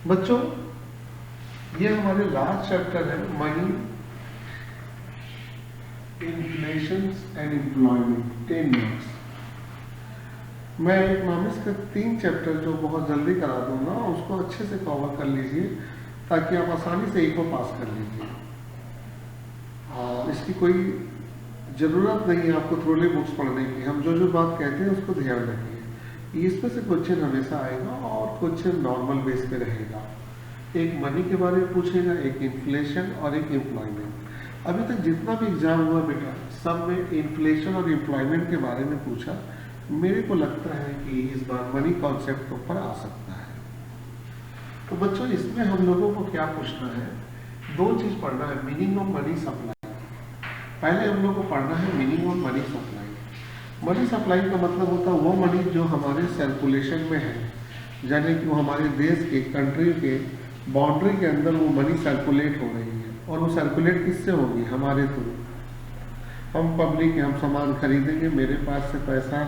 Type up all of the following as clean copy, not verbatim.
बच्चों, ये हमारे लास्ट चैप्टर है money, inflation and employment, 10 marks. मैं इकोनॉमिक्स के 3 चैप्टर जो बहुत जल्दी करा दूंगा, उसको अच्छे से कवर कर लीजिए ताकि आप आसानी से इको पास कर लीजिए। और इसकी कोई ज़रूरत नहीं है आपको थ्रोली बुक्स पढ़ने की। हम जो जो बात कहते हैं उसको ध्यान रखिए। इसमें से क्वेश्चन हमेशा आएगा और क्वेश्चन नॉर्मल बेस पे रहेगा। एक मनी के बारे में पूछेगा, एक इन्फ्लेशन और एक एम्प्लॉयमेंट। अभी तक जितना भी एग्जाम हुआ बेटा, सब में इन्फ्लेशन और एम्प्लॉयमेंट के बारे में पूछा। मेरे को लगता है कि इस बार मनी कॉन्सेप्ट के ऊपर आ सकता है। तो बच्चों, इसमें हम लोगों को क्या पूछना है, 2 चीज पढ़ना है। Meaning of money supply. पहले हम लोग को पढ़ना है meaning of money supply. Money supply का मतलब होता है वो मनी जो हमारे सर्कुलेशन में है, यानी कि वो हमारे देश के, कंट्री के बाउंड्री के अंदर वो मनी सर्कुलेट हो रही है। और वो सर्कुलेट किससे होगी? हमारे थ्रू। हम पब्लिक हैं, हम सामान खरीदेंगे, मेरे पास से पैसा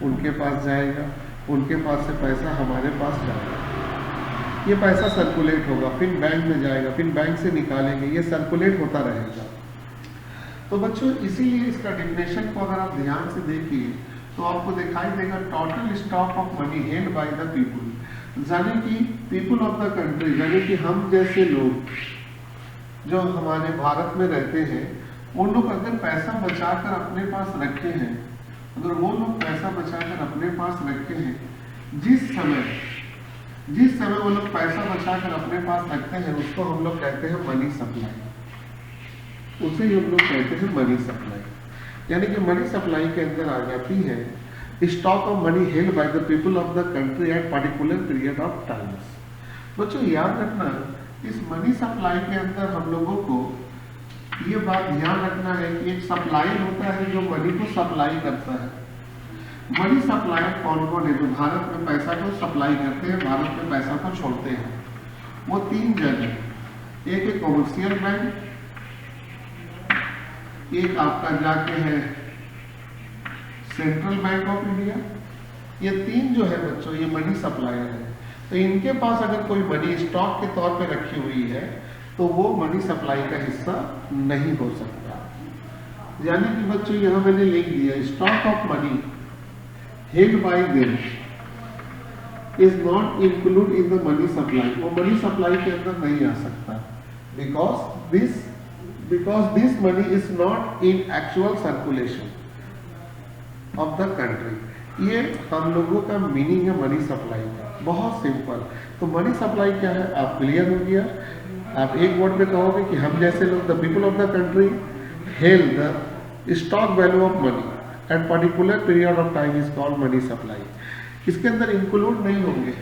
उनके पास जाएगा, उनके पास से पैसा हमारे पास जाएगा। ये पैसा सर्कुलेट होगा, फिर बैंक में जाएगा, फिर बैंक से निकालेंगे, ये सर्कुलेट होता रहेगा। तो बच्चों, इसीलिए इसका डेफिनेशन को अगर आप ध्यान से देखिए तो आपको दिखाई देगा total stock of money held by the people, यानी कि पीपुल ऑफ द कंट्री, यानी कि हम जैसे लोग जो हमारे भारत में रहते हैं, उन लोग अगर पैसा बचाकर अपने पास रखे हैं, अगर वो लोग पैसा बचाकर अपने पास रखे हैं, जिस समय वो लोग पैसा बचाकर अपने पास रखते हैं, उसको हम लोग कहते हैं मनी सप्लाई। उसे ही हम लोग कहते हैं मनी सप्लाई। यानी कि मनी सप्लाई के अंदर आ जाती है stock of money held by the people of the country at particular period of times. बच्चों, याद रखना, इस मनी सप्लाई के अंदर हम लोगों को ये बात ध्यान रखना है कि एक सप्लाई होता है जो मनी को सप्लाई करता है। मनी सप्लायर कौन कौन है? जो भारत में पैसा को सप्लाई करते हैं, भारत में पैसा को छोड़ते हैं, वो 3 जन है। एक है कॉमर्शियल बैंक, एक आपका जाके है सेंट्रल बैंक ऑफ इंडिया। ये 3 जो है बच्चों, ये मनी सप्लायर है। तो इनके पास अगर कोई मनी स्टॉक के तौर पे रखी हुई है तो वो मनी सप्लाई का हिस्सा नहीं हो सकता। यानी कि बच्चों, यहां मैंने लिख दिया stock of money held by them is not include in the money supply. वो मनी सप्लाई के अंदर नहीं आ सकता, because this money is not in actual circulation of the country। ये हम लोगों का मीनिंग है मनी सप्लाई का, बहुत सिंपल। तो मनी सप्लाई क्या है, आप क्लियर हो गया। आप एक वर्ड में कहोगे कि हम जैसे लोग, the people of the country held the stock value of money at particular period of time is called money supply. इसके अंदर इंक्लूड नहीं होंगे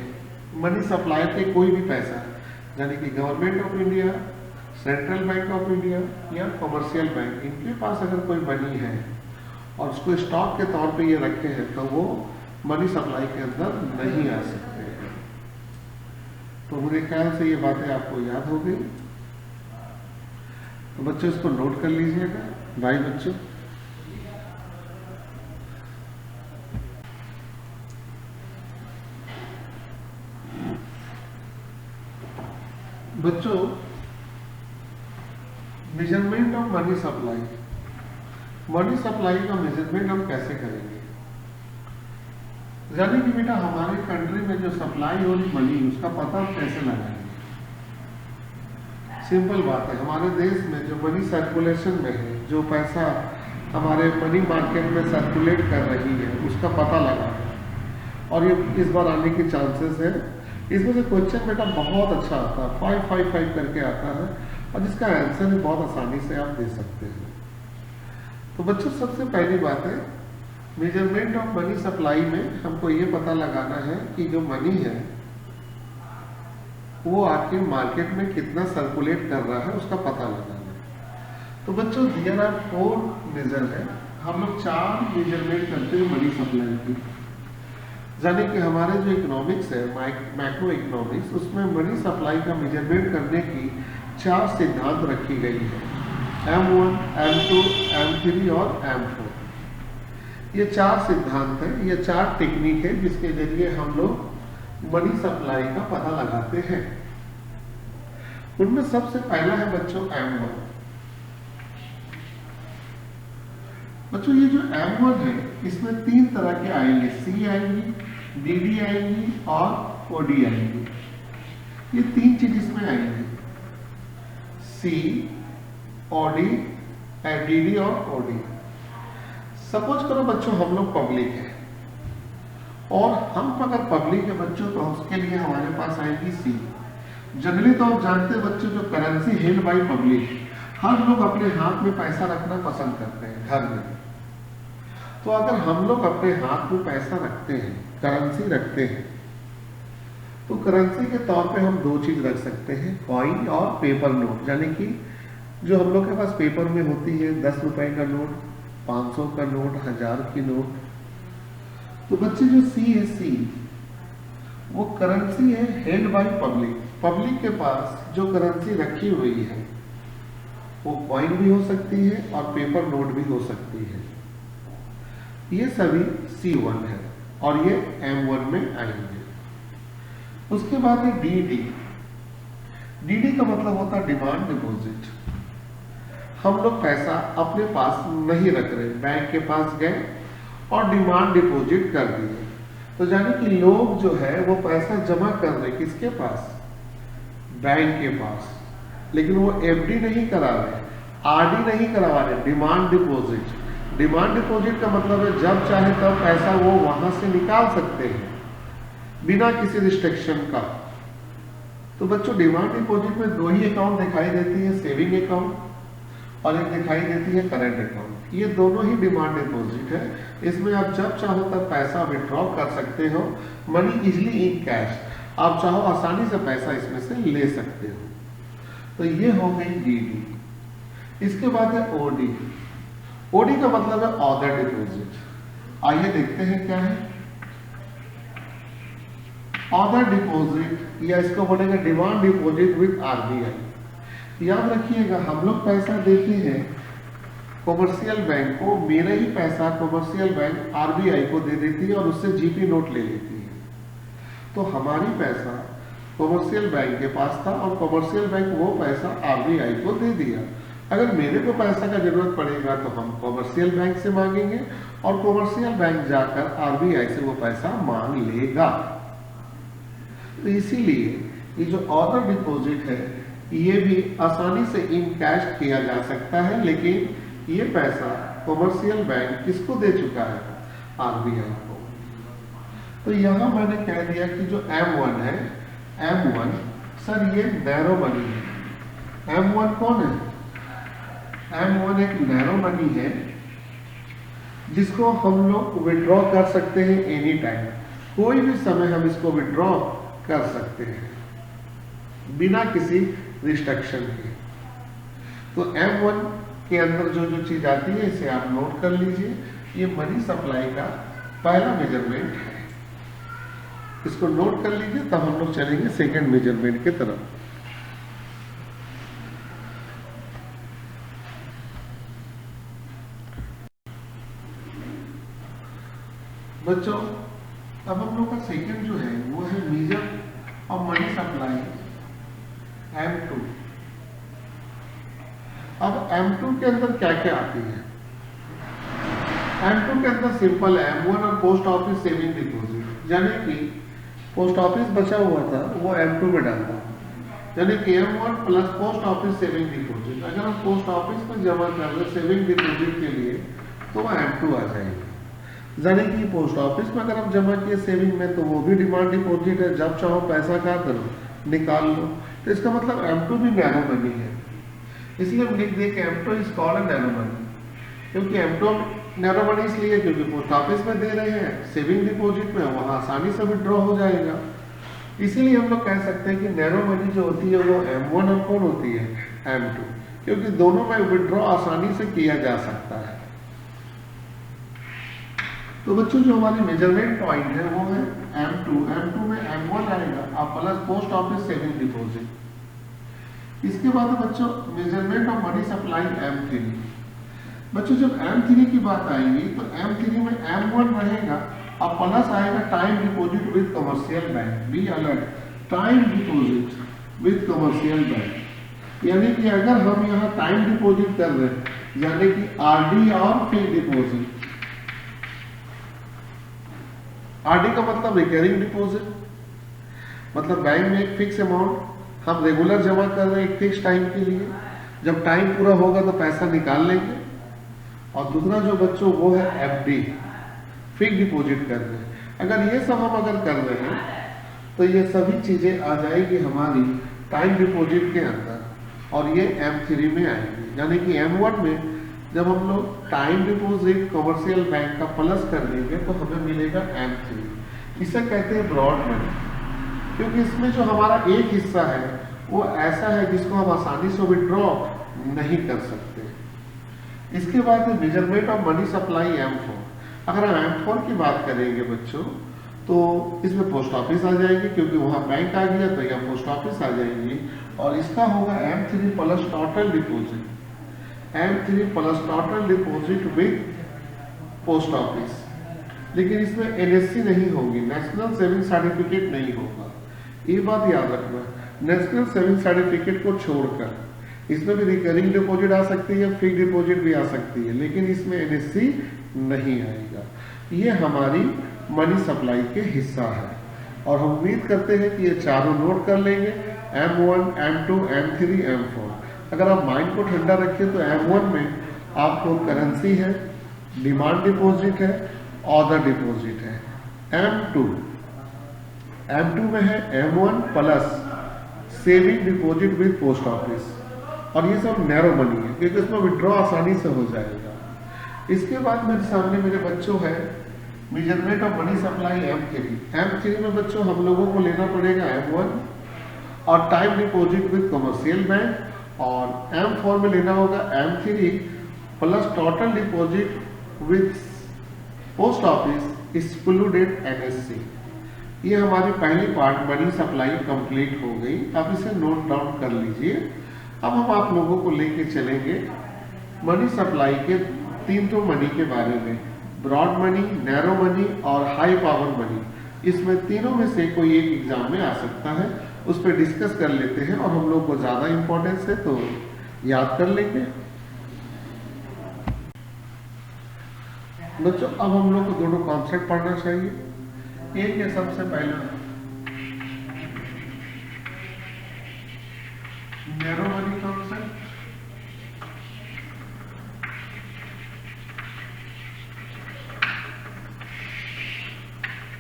मनी सप्लाई के कोई भी पैसा, यानी कि government of India, central bank of India या कमर्शियल बैंक, इनके पास अगर कोई मनी है और उसको स्टॉक के तौर पे ये रखे हैं तो वो मनी सप्लाई के अंदर नहीं आ सकते हैं। तो मेरे ख्याल से ये बातें आपको याद हो गई। तो बच्चों, इसको नोट कर लीजिएगा। भाई बच्चों, measurement of money supply. Money supply का मेजरमेंट हम कैसे करेंगे? यानी कि बेटा, हमारे कंट्री में जो सप्लाई हो रही मनी, उसका पता हम कैसे लगाएंगे? सिंपल बात है, हमारे देश में जो मनी सर्कुलेशन में है, जो पैसा हमारे मनी मार्केट में सर्कुलेट कर रही है, उसका पता लगाना। और ये इस बार आने के चांसेस है। इसमें से क्वेश्चन बेटा बहुत अच्छा आता है, 555 करके आता है, और जिसका आंसर भी बहुत आसानी से आप दे सकते हैं। तो बच्चों, सबसे पहली बात है, मेजरमेंट ऑफ मनी सप्लाई में हमको ये पता लगाना है कि जो मनी है वो आपके मार्केट में कितना सर्कुलेट कर रहा है, उसका पता लगाना है। तो बच्चों, देयर आर 4 मेजर है। हम लोग 4 मेजरमेंट करते हैं मनी सप्लाई की। यानी कि हमारे जो इकोनॉमिक्स है, मैक्रो इकोनॉमिक्स, उसमें मनी सप्लाई का मेजरमेंट करने की 4 सिद्धांत रखी गई है, M1, M2, M3 और M4। ये 4 सिद्धांत है, ये 4 टेक्निक है जिसके जरिए हम लोग मनी सप्लाई का पता लगाते हैं। उनमें सबसे पहला है बच्चों M1। बच्चों ये जो M1 है इसमें 3 तरह के आएंगे, C आएंगी, DD आएंगी और OD आएंगी। ये 3 चीज इसमें आएंगी, C, OD, DD और OD। सपोज करो बच्चों हम लोग पब्लिक है और हम अगर पब्लिक है बच्चों तो उसके लिए हमारे पास आएगी C। जनरली तो आप जानते हैं बच्चों जो करेंसी हेल्ड बाय पब्लिक, हर लोग अपने हाथ में पैसा रखना पसंद करते हैं घर में। तो अगर हम लोग अपने हाथ में पैसा रखते हैं, करेंसी रखते हैं, तो करेंसी के तौर पे हम 2 चीज रख सकते हैं, कॉइन और पेपर नोट। यानी कि जो हम लोग के पास पेपर में होती है 10 रुपए का नोट, 500 का नोट, 1000 की नोट। तो बच्चे जो C है, C वो करेंसी है हेल्ड बाय पब्लिक। पब्लिक के पास जो करेंसी रखी हुई है वो कॉइन भी हो सकती है और पेपर नोट भी हो सकती है। ये सभी C1 है और ये M1 में आएंगे। उसके बाद है DD। DD का मतलब होता है डिमांड डिपॉजिट। हम लोग पैसा अपने पास नहीं रख रहे, बैंक के पास गए और डिमांड डिपॉजिट कर दिए। तो यानी कि लोग जो है वो पैसा जमा कर रहे किसके पास, बैंक के पास, लेकिन वो FD नहीं करा रहे, RD नहीं करवा रहे, डिमांड डिपॉजिट। डिमांड डिपॉजिट का मतलब है जब चाहे तब पैसा वो वहां से निकाल सकते हैं बिना किसी रिस्ट्रिक्शन का। तो बच्चों डिमांड डिपॉजिट में 2 ही अकाउंट दिखाई देती है, सेविंग अकाउंट और एक दिखाई देती है करंट अकाउंट। ये दोनों ही डिमांड डिपॉजिट है। इसमें आप जब चाहो तब पैसा विड्रॉ कर सकते हो, मनी इजिली इन कैश। आप चाहो आसानी से पैसा इसमें से ले सकते हो। तो ये हो गई DD। इसके बाद है OD। OD का मतलब है अदर डिपॉजिट। आइए देखते हैं क्या है अदर डिपॉजिट, या इसको बोलेंगे डिमांड डिपॉजिट विद RBI। याद रखिएगा हम लोग पैसा देते हैं कॉमर्शियल बैंक को, मेरा ही पैसा कॉमर्शियल बैंक RBI को दे देती है और उससे GP नोट ले लेती है। तो हमारी पैसा कॉमर्शियल बैंक के पास था और कॉमर्शियल बैंक वो पैसा RBI को दे दिया। अगर मेरे को पैसा का जरूरत पड़ेगा तो हम कॉमर्शियल बैंक से मांगेंगे और कॉमर्शियल बैंक जाकर RBI से वो पैसा मांग लेगा। तो इसीलिए ये जो अदर डिपॉजिट है ये भी आसानी से इन कैश किया जा सकता है, लेकिन ये पैसा कॉमर्शियल बैंक किसको दे चुका है, RBI को। तो यहां मैंने कह दिया कि जो M1 है, M1 सर ये नैरो मनी है। M1 कौन है, M1 एक नैरो मनी है जिसको हम लोग विड्रॉ कर सकते हैं एनी टाइम, कोई भी समय हम इसको विड्रॉ कर सकते हैं बिना किसी रिस्ट्रिक्शन के। तो M1 के अंदर जो जो चीज आती है इसे आप नोट कर लीजिए। ये मनी सप्लाई का पहला मेजरमेंट है, इसको नोट कर लीजिए। तब हम लोग चलेंगे सेकंड मेजरमेंट की तरफ। बच्चों अब हम लोग का सेकंड जो है वो है measure of money supply M2। अब M2 के अंदर क्या क्या आती है, M2 के अंदर सिंपल है M1 और पोस्ट ऑफिस सेविंग डिपॉजिट। यानी कि पोस्ट ऑफिस बचा हुआ था वो M2 में डालता, यानी कि M1 plus post office saving deposit. अगर हम पोस्ट ऑफिस में जमा कर रहे सेविंग डिपॉजिट के लिए तो वह M2 आ जाएगी। यानी कि पोस्ट ऑफिस में अगर हम जमा किए सेविंग में तो वो भी डिमांड डिपॉजिट है, जब चाहो पैसा क्या करो निकाल लो। तो इसका मतलब M2 भी नैरो मनी है, इसलिए हम लिख दिए कि M2 is called narrow money. क्योंकि M2 नैरो मनी इसलिए क्योंकि पोस्ट ऑफिस में दे रहे हैं, सेविंग डिपॉजिट में वहां आसानी से विड्रॉ हो जाएगा। इसीलिए हम लोग कह सकते हैं कि नैरो मनी जो होती है वो M1 और कौन होती है M2, क्योंकि दोनों में विड्रॉ आसानी से किया जा सकता है। तो बच्चों जो हमारी मेजरमेंट पॉइंट है वो है M2। M2 में M1 आएगा और plus post office saving deposit. इसके बाद बच्चों measurement of money supply M3। बच्चों जब M3 की बात आएगी तो M3 में M1 रहेगा और प्लस आएगा time deposit with commercial bank. Be alert, time deposit with commercial bank. यानी कि अगर हम यहाँ टाइम डिपॉजिट कर रहे हैं, यानी कि आरडी और फिक्स डिपॉजिट। आरडी का मतलब रिकरिंग डिपॉजिट, मतलब बैंक में एक फिक्स अमाउंट हम रेगुलर जमा कर रहे हैं एक फिक्स टाइम के लिए, जब टाइम पूरा होगा तो पैसा निकाल लेंगे। और दूसरा जो बच्चों वो है एफडी, फिक्स डिपॉजिट कर रहे हैं। अगर ये सब हम अगर कर रहे हैं तो ये सभी चीजें आ जाएगी हमारी टाइम डिपॉजिट के अंदर, और ये M3 में आएगी। यानी कि M1 में जब हम लोग टाइम डिपॉजिट कमर्शियल बैंक का प्लस कर देंगे तो हमें मिलेगा M3। इसे कहते हैं ब्रॉड मनी, क्योंकि इसमें जो हमारा एक हिस्सा है वो ऐसा है जिसको हम आसानी से विड्रॉ नहीं कर सकते। इसके बाद measurement of money supply M4। अगर हम M4 की बात करेंगे बच्चों तो इसमें पोस्ट ऑफिस आ जाएगी, क्योंकि वहां बैंक आ गया तो यहाँ पोस्ट ऑफिस आ जाएंगी। और इसका होगा M3 plus total deposit, M3 plus total deposit with post office. लेकिन इसमें NSC नहीं होगी, नेशनल सेविंग सर्टिफिकेट नहीं होगा। ये बात याद रखना, नेशनल सेविंग सर्टिफिकेट को छोड़कर इसमें भी रिकरिंग डिपॉजिट आ सकती है, फिक्स डिपॉजिट भी आ सकती है, लेकिन इसमें NSC नहीं आएगा। ये हमारी मनी सप्लाई के हिस्सा है, और हम उम्मीद करते हैं कि ये चारों नोट कर लेंगे, M1, M2, M3, M4। अगर आप माइंड को ठंडा रखें तो M1 में आपको करेंसी है, डिमांड डिपॉजिट है, ऑर्डर डिपॉजिट है। M2 में है M1 plus saving deposit with post office, और ये सब नैरो मनी है क्योंकि इसमें विड्रॉ आसानी से हो जाएगा। इसके बाद मेरे सामने मेरे बच्चों है measurement of money supply M3 में बच्चों हम लोगों को लेना पड़ेगा M1 और time deposit with commercial bank, और M4 में लेना होगा M3 plus total deposit with post office excluded NSC। ये हमारी पहली पार्ट मनी सप्लाई कंप्लीट हो गई। आप इसे नोट डाउन कर लीजिए। अब हम आप लोगों को लेके चलेंगे मनी सप्लाई के तीन तो मनी के बारे में, ब्रॉड मनी, नैरो मनी और हाई पावर मनी। इसमें तीनों में से कोई एक एग्जाम में आ सकता है, उस पर डिस्कस कर लेते हैं, और हम लोग को ज्यादा इंपॉर्टेंस है तो याद कर लेंगे। बच्चों अब हम लोग को दोनों कॉन्सेप्ट पढ़ना चाहिए। एक है सबसे पहला नैरो मनी कॉन्सेप्ट,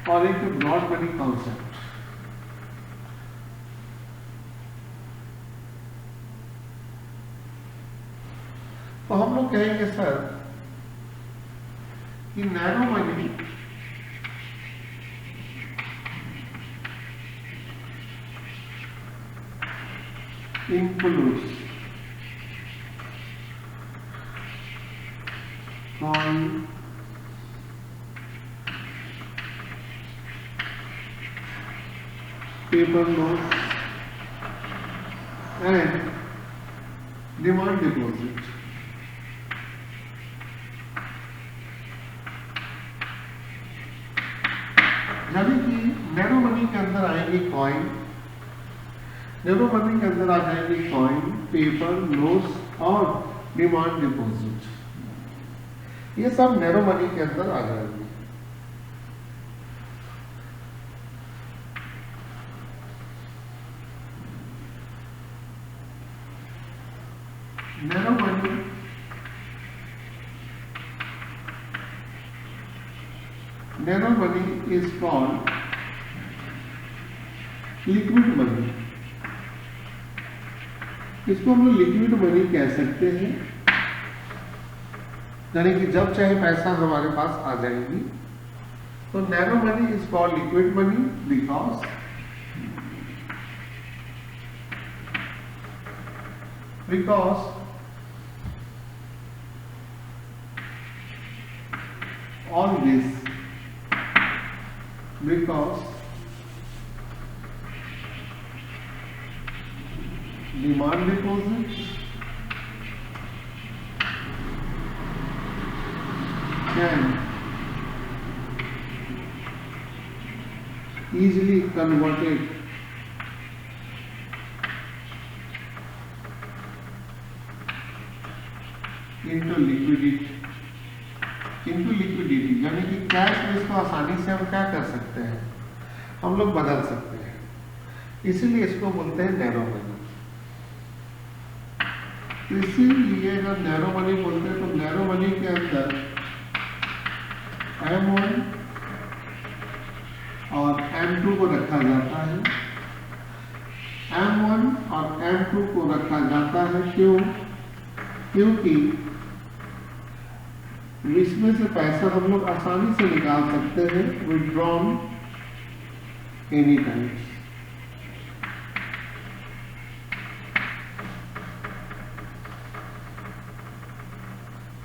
और एक ब्रॉड मनी कॉन्सेप्ट। तो हम लोग कहेंगे सर कि narrow money includes coin, paper notes and demand deposit। यानी कि नैरो मनी के अंदर आएंगे कॉइन, नैरो मनी के अंदर आ जाएंगे कॉइन, पेपर, नोट्स और डिमांड डिपॉजिट। ये सब नैरो मनी के अंदर आ जाएंगे। Narrow money is called liquid money. इसको हम लोग लिक्विड मनी कह सकते हैं, यानी कि जब चाहे पैसा हमारे पास आ जाएगी। तो narrow money is called liquid money because all this, because demand deposit can easily converted into liquidity, यानी कि कैश में इसको आसानी से हम क्या कर सकते हैं, हम लोग बदल सकते हैं, इसीलिए इसको बोलते हैं नैरो मनी। इसीलिए जब नैरो मनी बोलते हैं तो नैरो मनी के अंदर M1 और M2 को रखा जाता है। M1 और M2 को रखा जाता है क्यों? क्योंकि इसमें से पैसा हम लोग आसानी से निकाल सकते हैं, विड्रॉन एनी टाइम।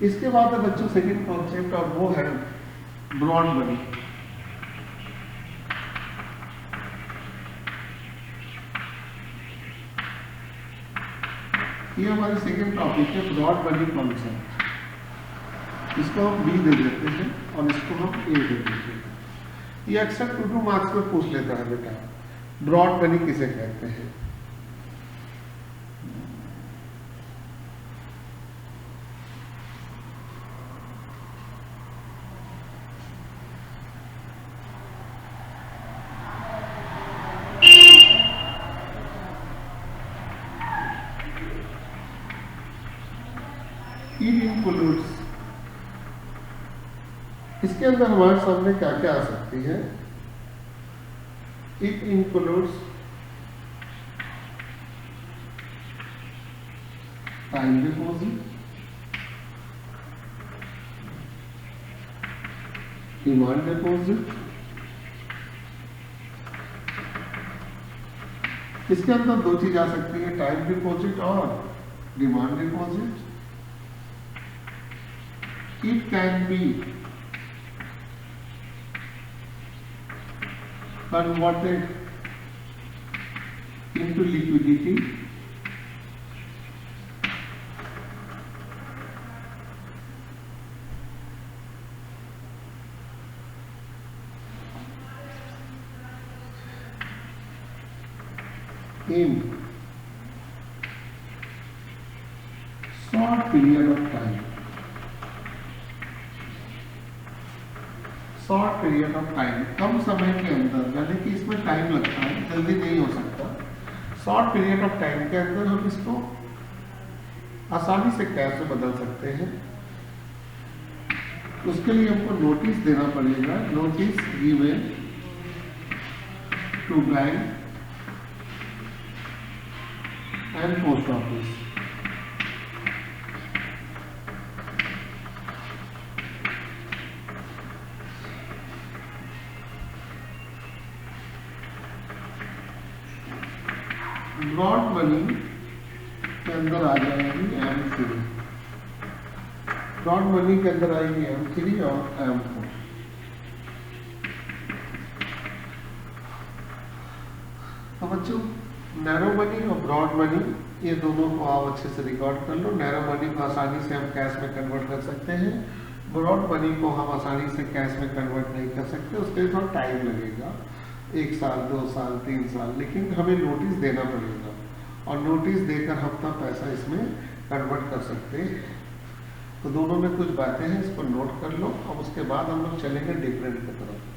इसके बाद है बच्चों सेकंड कॉन्सेप्ट, और वो है ब्रॉड मनी। ये हमारी सेकंड टॉपिक है, ब्रॉड मनी कॉन्सेप्ट। इसको हम बी दे देते हैं और इसको हम ए दे देते हैं। ये अक्सर 2 मार्क्स में पूछ लेता है बेटा, ब्रॉड मनी किसे कहते हैं। It includes, इसके अंदर हमारे सामने क्या क्या आ सकती है। It includes time deposit, demand deposit, इसके अंदर 2 चीज आ सकती है, टाइम डिपॉजिट और demand deposit. It can be converted into liquidity in short period of time। Short period of time, कम समय के अंदर, यानी कि इसमें टाइम लगता है, जल्दी नहीं हो सकता। शॉर्ट पीरियड ऑफ टाइम के अंदर हम इसको आसानी से कैश में बदल सकते हैं। उसके लिए हमको नोटिस देना पड़ेगा, notice given to bank and post office. Broad money के अंदर आ जाएगी M3, ब्रॉड मनी के अंदर आएगी M3 और M4। तो बच्चों नैरो मनी और ब्रॉड मनी, ये दोनों को आप अच्छे से रिकॉर्ड कर लो। नैरो मनी को आसानी से हम कैश में कन्वर्ट कर सकते हैं, ब्रॉड मनी को हम आसानी से कैश में कन्वर्ट नहीं कर सकते, उसके लिए थोड़ा टाइम लगेगा, 1 साल 2 साल 3 साल, लेकिन हमें नोटिस देना पड़ेगा और नोटिस देकर हम तब पैसा इसमें कन्वर्ट कर सकते हैं। तो दोनों में कुछ बातें हैं, इसको नोट कर लो। अब उसके बाद हम लोग चलेंगे डिफरेंट की तरफ।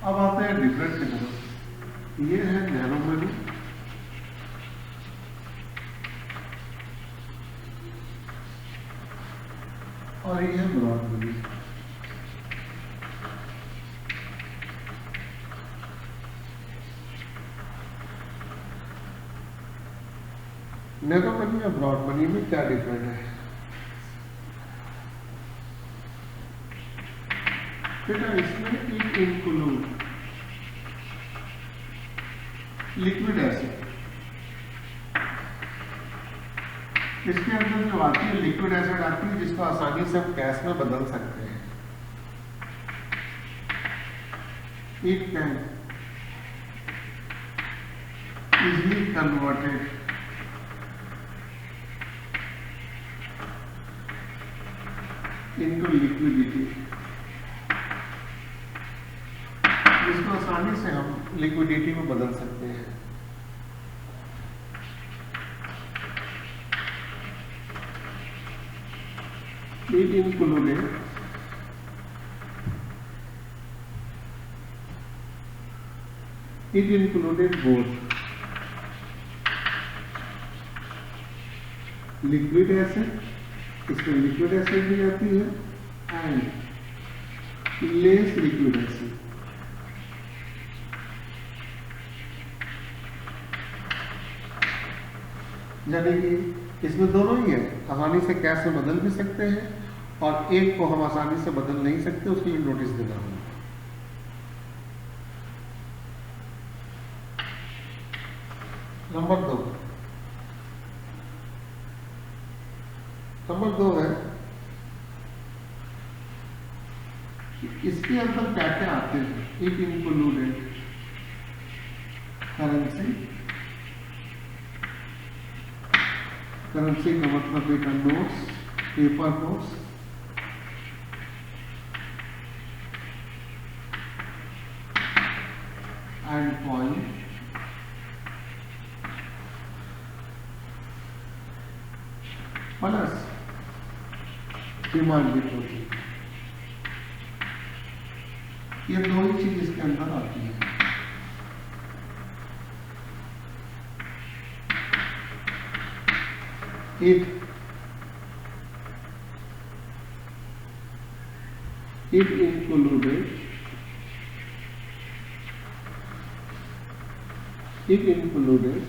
अब आते हैं डिफरेंट की तरफ। ये है नैरो मनी, और ये है ब्रॉड मनी। नैरो मनी और ब्रॉड मनी में क्या डिफरेंट है? इसमें एक इंक्लूड लिक्विड एसिड, इसके अंदर जो आती है लिक्विड एसिड आती है, जिसको आसानी से हम कैश में बदल सकते हैं। It can easily converted into liquidity, जिसको आसानी से हम लिक्विडिटी में बदल सकते हैं। It included both liquid acid, इसमें लिक्विड एसिड भी आती है, एंड लेस लिक्विड एसिड। यानी कि इसमें दोनों ही है, आसानी से कैश में बदल भी सकते हैं और एक को हम आसानी से बदल नहीं सकते, उसके लिए नोटिस देना होगा। नंबर दो है कि इसके अंदर क्या क्या आते हैं। इट इंक्लूडेड करेंसी का मतलब बेटा notes, paper notes, and coin, plus demand deposit. ये दो ही चीज इसके अंदर आती है। It included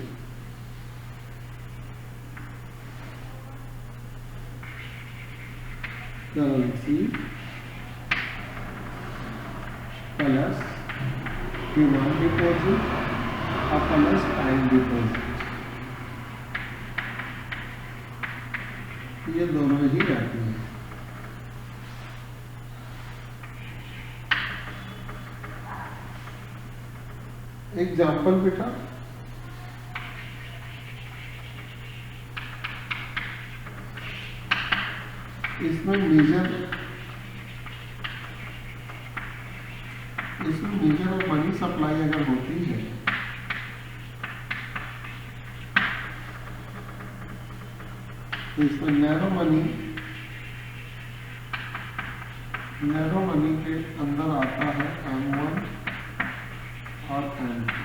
currency plus demand deposit or plus time deposit। ये दोनों ही आती हैं। एग्जाम्पल बेटा, इसमें मेजर ऑफ मनी सप्लाई अगर होती है तो इसमें नैरो मनी के अंदर आता है M1 और M2।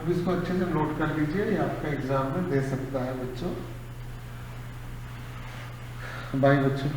अब इसको अच्छे से नोट कर लीजिए, ये आपका एग्जाम में दे सकता है बच्चों। बाय बच्चों।